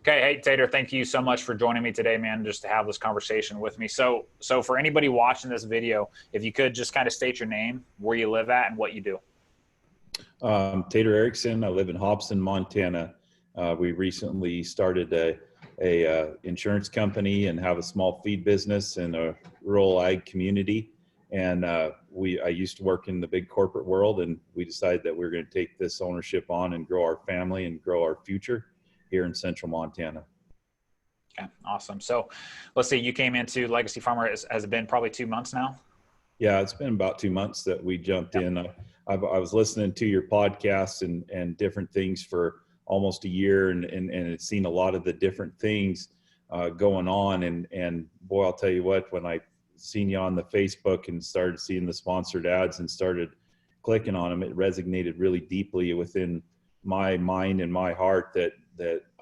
Okay. Hey, Tater, thank you so much for joining me today, man, just to have this conversation with me. So for anybody watching this video, if you could just kind of state your name, where you live at, and what you do. Tater Erickson. I live in Hobson, Montana. We recently started a insurance company and have a small feed business in a rural ag community. And I used to work in the big corporate world, and we decided that we were going to take this ownership on and grow our family and grow our future here in central Montana. Okay, awesome. So let's see, you came into Legacy Farmer, has it been probably 2 months now? Yeah, it's been about 2 months that we jumped in. I was listening to your podcasts and different things for almost a year, and it's seen a lot of the different things going on. And boy, I'll tell you what, when I seen you on the Facebook and started seeing the sponsored ads and started clicking on them, it resonated really deeply within my mind and my heart that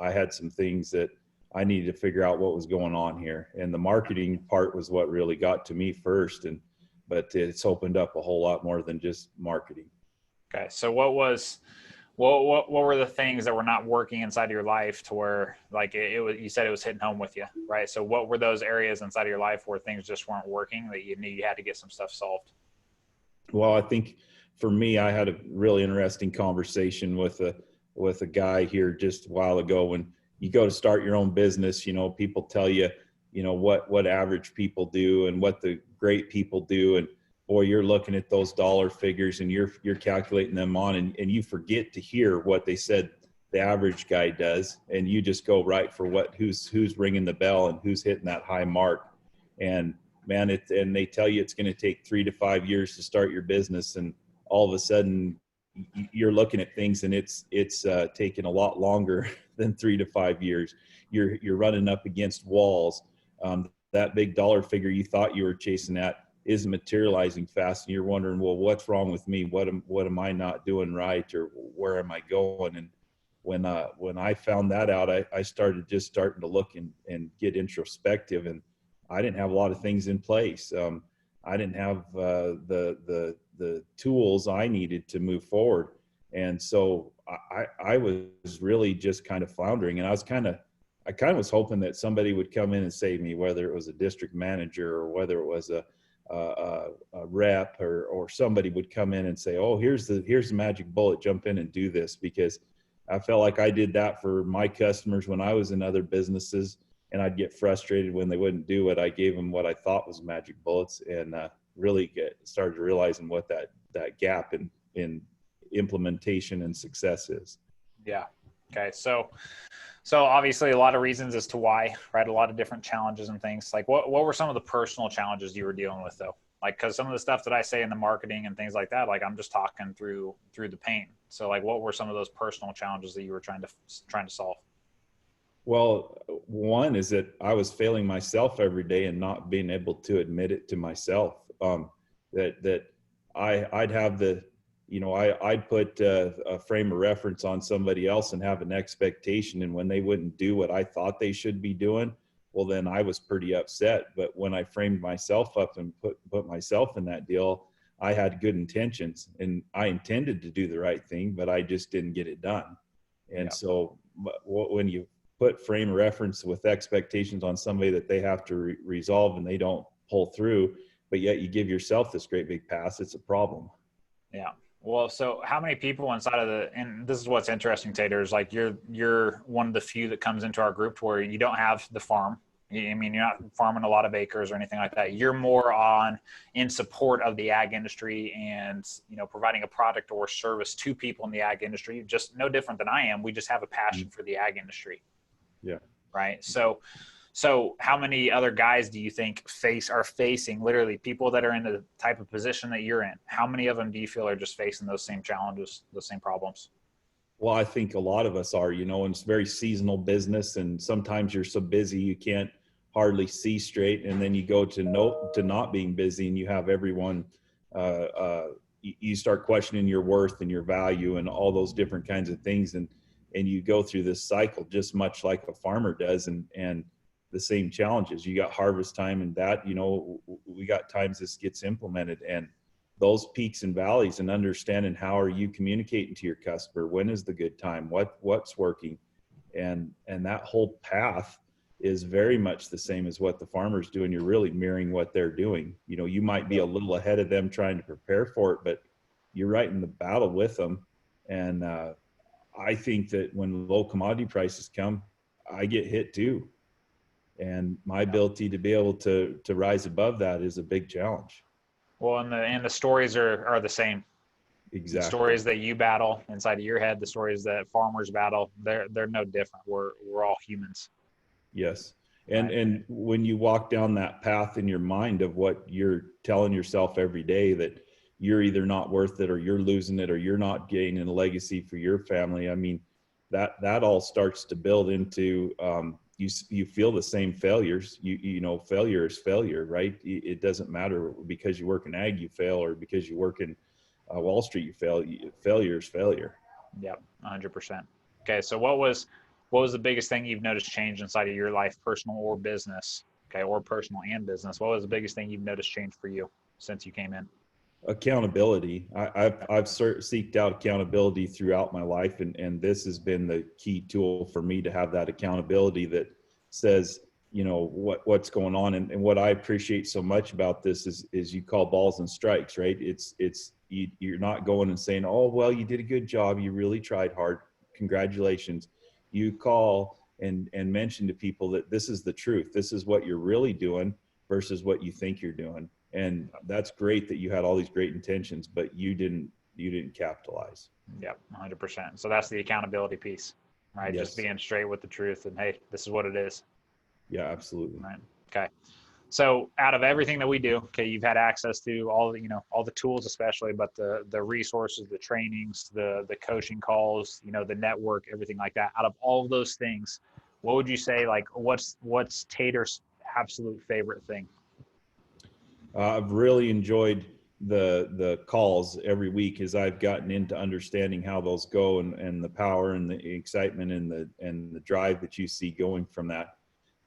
I had some things that I needed to figure out what was going on here. And the marketing part was what really got to me first. But it's opened up a whole lot more than just marketing. Okay. So what were the things that were not working inside of your life to where, like, it was, you said it was hitting home with you, right? So what were those areas inside of your life where things just weren't working that you knew you had to get some stuff solved? Well, I think for me, I had a really interesting conversation with a guy here just a while ago. When you go to start your own business, people tell you, what average people do and what the great people do. And boy, you're looking at those dollar figures and you're calculating them on, and you forget to hear what they said the average guy does. And you just go right for who's ringing the bell and who's hitting that high mark. And man, and they tell you it's going to take 3 to 5 years to start your business. And all of a sudden you're looking at things and it's taking a lot longer than 3 to 5 years. You're running up against walls. That big dollar figure you thought you were chasing at isn't materializing fast, and you're wondering, well, what's wrong with me? What am I not doing right, or where am I going? And when I found that out, I started to look and get introspective, and I didn't have a lot of things in place. I didn't have the tools I needed to move forward, and so I was really just kind of floundering, and I kind of was hoping that somebody would come in and save me, whether it was a district manager or whether it was a rep or somebody would come in and say, oh, here's the magic bullet, jump in and do this. Because I felt like I did that for my customers when I was in other businesses, and I'd get frustrated when they wouldn't do it. I gave them what I thought was magic bullets, and really started realizing what that gap in implementation and success is. Yeah. Okay. So obviously a lot of reasons as to why, right? A lot of different challenges and things. Like what were some of the personal challenges you were dealing with though? Like, cause some of the stuff that I say in the marketing and things like that, like I'm just talking through the pain. So like, what were some of those personal challenges that you were trying to solve? Well, one is that I was failing myself every day and not being able to admit it to myself. That I'd have I'd put a frame of reference on somebody else and have an expectation. And when they wouldn't do what I thought they should be doing, well, then I was pretty upset. But when I framed myself up and put myself in that deal, I had good intentions and I intended to do the right thing, but I just didn't get it done. And so when you put frame of reference with expectations on somebody that they have to resolve and they don't pull through, but yet you give yourself this great big pass, it's a problem. Yeah. Well, so how many people inside of and this is what's interesting, Tater, is like you're one of the few that comes into our group where you don't have the farm. I mean, you're not farming a lot of acres or anything like that. You're more in support of the ag industry and, providing a product or service to people in the ag industry, just no different than I am. We just have a passion for the ag industry. Yeah. Right. So how many other guys do you think are facing literally people that are in the type of position that you're in? How many of them do you feel are just facing those same challenges, those same problems? Well, I think a lot of us are, and it's very seasonal business, and sometimes you're so busy you can't hardly see straight, and then you go to not being busy, and you have everyone. You start questioning your worth and your value and all those different kinds of things, and you go through this cycle just much like a farmer does, and the same challenges. You got harvest time, and that, we got times this gets implemented, and those peaks and valleys, and understanding how are you communicating to your customer, when is the good time, what's working, And that whole path is very much the same as what the farmer's doing. You're really mirroring what they're doing. You know, you might be a little ahead of them trying to prepare for it, but you're right in the battle with them. And I think that when low commodity prices come, I get hit too. And my ability to be able to rise above that is a big challenge. Well, and the stories are the same. Exactly. The stories that you battle inside of your head, the stories that farmers battle, they're no different. We're all humans. Yes. Right. And when you walk down that path in your mind of what you're telling yourself every day, that you're either not worth it or you're losing it or you're not gaining a legacy for your family, I mean, that all starts to build into you feel the same failures. You know, failure is failure, right? It doesn't matter because you work in ag you fail, or because you work in Wall Street you fail. Failure is failure. Yep, 100%. Okay, so what was the biggest thing you've noticed change inside of your life, personal or business? Okay, or personal and business. What was the biggest thing you've noticed change for you since you came in? Accountability. I've seeked out accountability throughout my life, and this has been the key tool for me to have that accountability that says, you know, what's going on. And what I appreciate so much about this is you call balls and strikes, right? You're not going and saying, oh, well, you did a good job, you really tried hard, congratulations. You call and mention to people that this is the truth, this is what you're really doing versus what you think you're doing. And that's great that you had all these great intentions, but you didn't capitalize. Yep, 100%. So that's the accountability piece, right? Yes. Just being straight with the truth and, hey, this is what it is. Yeah, absolutely. Right. Okay. So out of everything that we do, okay, you've had access to all the, all the tools, especially, but the resources, the trainings, the coaching calls, the network, everything like that. Out of all of those things, what would you say, like, what's Tater's absolute favorite thing? I've really enjoyed the calls every week as I've gotten into understanding how those go, and the power and the excitement and the drive that you see going from that.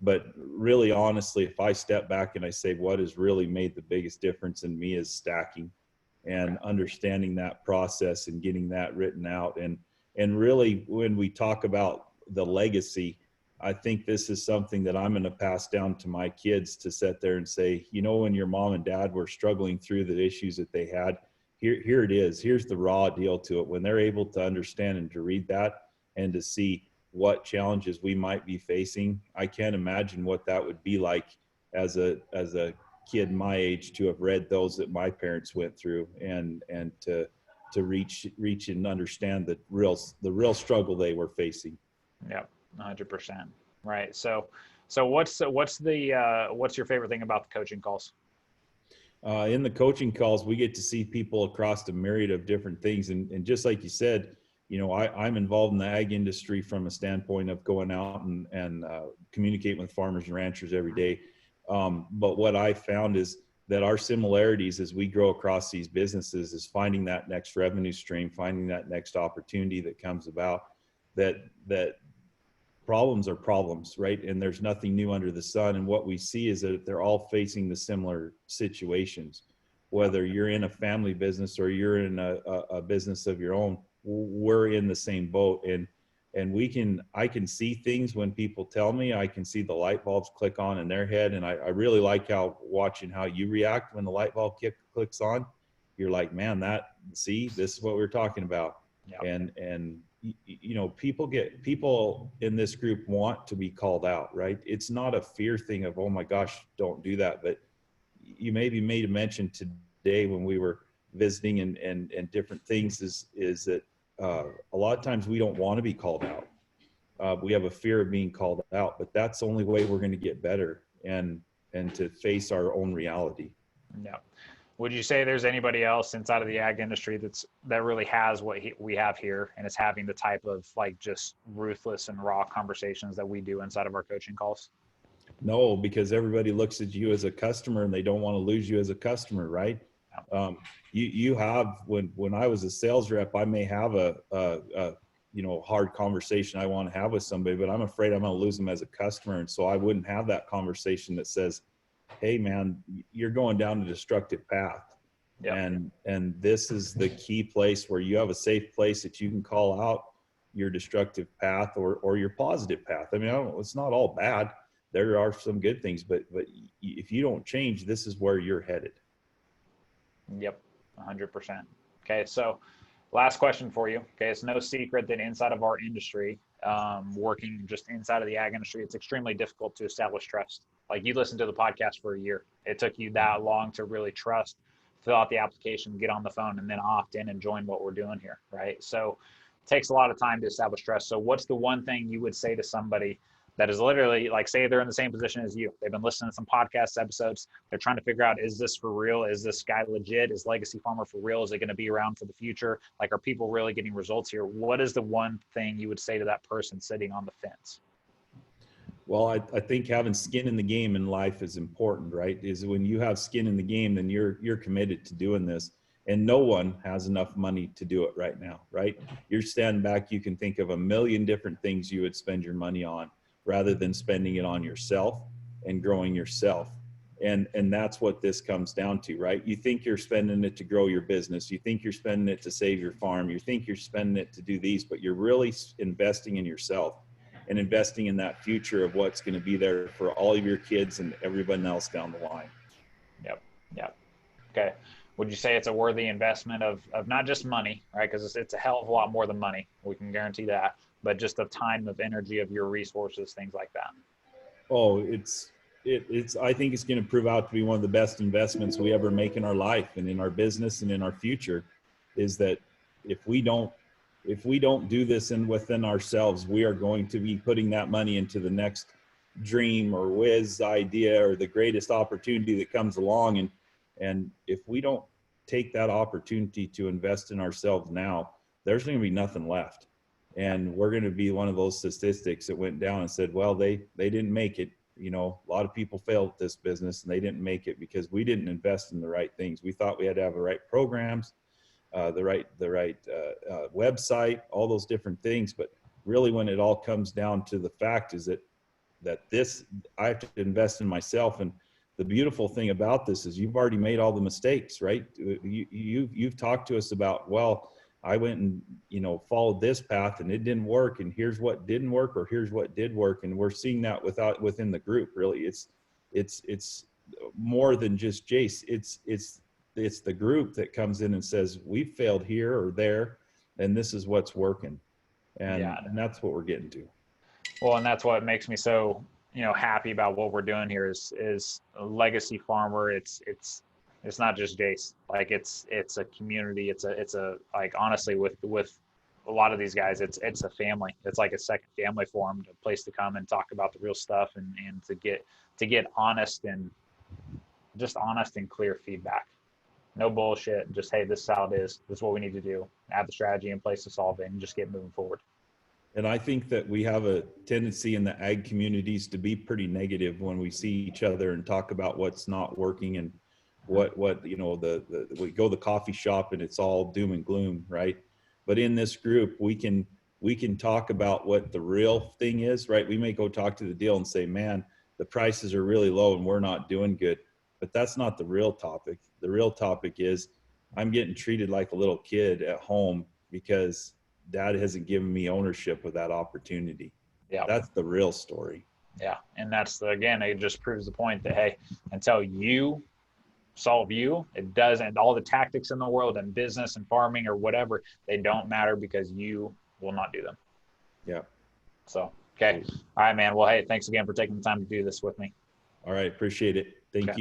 But really, honestly, if I step back and I say what has really made the biggest difference in me is stacking and understanding that process and getting that written out. And really, when we talk about the legacy, I think this is something that I'm going to pass down to my kids, to sit there and say, when your mom and dad were struggling through the issues that they had, here it is. Here's the raw deal to it. When they're able to understand and to read that and to see what challenges we might be facing, I can't imagine what that would be like as a kid my age to have read those that my parents went through, and to reach and understand the real struggle they were facing. Yep, 100%. Right. So what's your favorite thing about the coaching calls? In the coaching calls, we get to see people across a myriad of different things, and just like you said, I'm involved in the ag industry from a standpoint of going out and communicating with farmers and ranchers every day. But what I found is that our similarities as we grow across these businesses is finding that next revenue stream, finding that next opportunity that comes about. That problems are problems, right? And there's nothing new under the sun. And what we see is that they're all facing the similar situations. Whether you're in a family business or you're in a business of your own, we're in the same boat. And I can see things when people tell me. I can see the light bulbs click on in their head. And I really like watching how you react when the light bulb clicks on. You're like, man, this is what we're talking about. Yep. And people in this group want to be called out, right? It's not a fear thing of, oh my gosh, don't do that. But you maybe made a mention today when we were visiting and different things is that a lot of times we don't want to be called out. We have a fear of being called out, but that's the only way we're going to get better and to face our own reality. Yeah. Would you say there's anybody else inside of the ag industry that really has what we have here, and is having the type of, like, just ruthless and raw conversations that we do inside of our coaching calls? No, because everybody looks at you as a customer and they don't want to lose you as a customer, right? Yeah. You have, when I was a sales rep, I may have a hard conversation I want to have with somebody, but I'm afraid I'm going to lose them as a customer. And so I wouldn't have that conversation that says, hey man, you're going down a destructive path. Yeah. And this is the key place where you have a safe place that you can call out your destructive path or your positive path. I mean, it's not all bad. There are some good things, but if you don't change, this is where you're headed. Yep, 100%. Okay, so last question for you. Okay, it's no secret that inside of our industry, working just inside of the ag industry, it's extremely difficult to establish trust. Like, you listened to the podcast for a year. It took you that long to really trust, fill out the application, get on the phone, and then opt in and join what we're doing here, right? So it takes a lot of time to establish trust. So what's the one thing you would say to somebody that is literally, like, say they're in the same position as you? They've been listening to some podcast episodes. They're trying to figure out, is this for real? Is this guy legit? Is Legacy Farmer for real? Is it going to be around for the future? Like, are people really getting results here? What is the one thing you would say to that person sitting on the fence? Well, I think having skin in the game in life is important, right? Is when you have skin in the game, then you're committed to doing this. And no one has enough money to do it right now, right? You're standing back, you can think of a million different things you would spend your money on rather than spending it on yourself and growing yourself. And that's what this comes down to, right? You think you're spending it to grow your business. You think you're spending it to save your farm. You think you're spending it to do these, but you're really investing in yourself and investing in that future of what's going to be there for all of your kids and everyone else down the line. Yep. Yep. Okay. Would you say it's a worthy investment of not just money, right? Because it's a hell of a lot more than money. We can guarantee that, but just of time, of energy, of your resources, things like that. Oh, it's I think it's going to prove out to be one of the best investments we ever make in our life and in our business and in our future. Is that if we don't do this within ourselves, we are going to be putting that money into the next dream or whiz idea or the greatest opportunity that comes along. And if we don't take that opportunity to invest in ourselves now, there's going to be nothing left. And we're going to be one of those statistics that went down and said, well, they didn't make it. You know, a lot of people failed at this business and they didn't make it because we didn't invest in the right things. We thought we had to have the right programs, the right website, all those different things. But really, when it all comes down to the fact is that I have to invest in myself. And the beautiful thing about this is you've already made all the mistakes, right? You've talked to us about, well, I went and, followed this path and it didn't work. And here's what didn't work, or here's what did work. And we're seeing that within the group. Really, it's more than just Jace. It's the group that comes in and says, we failed here or there, and this is what's working. And that's what we're getting to. Well, and that's what makes me so, happy about what we're doing here is a Legacy Farmer. It's not just Jace. Like, it's a community. It's a like, honestly, with a lot of these guys, it's a family. It's like a second family for them, a place to come and talk about the real stuff and to get honest and clear feedback. No bullshit. Just, hey, this is how it is. This is what we need to do. Have the strategy in place to solve it and just get moving forward. And I think that we have a tendency in the ag communities to be pretty negative when we see each other and talk about what's not working and what we go to the coffee shop and it's all doom and gloom, right? But in this group, we can talk about what the real thing is, right? We may go talk to the deal and say, man, the prices are really low and we're not doing good. But that's not the real topic. The real topic is I'm getting treated like a little kid at home because Dad hasn't given me ownership of that opportunity. Yeah. That's the real story. Yeah. And again, it just proves the point that, hey, until you solve you, it doesn't, all the tactics in the world and business and farming or whatever, they don't matter because you will not do them. Yeah. So, okay. All right, man. Well, hey, thanks again for taking the time to do this with me. All right. Appreciate it. Thank you.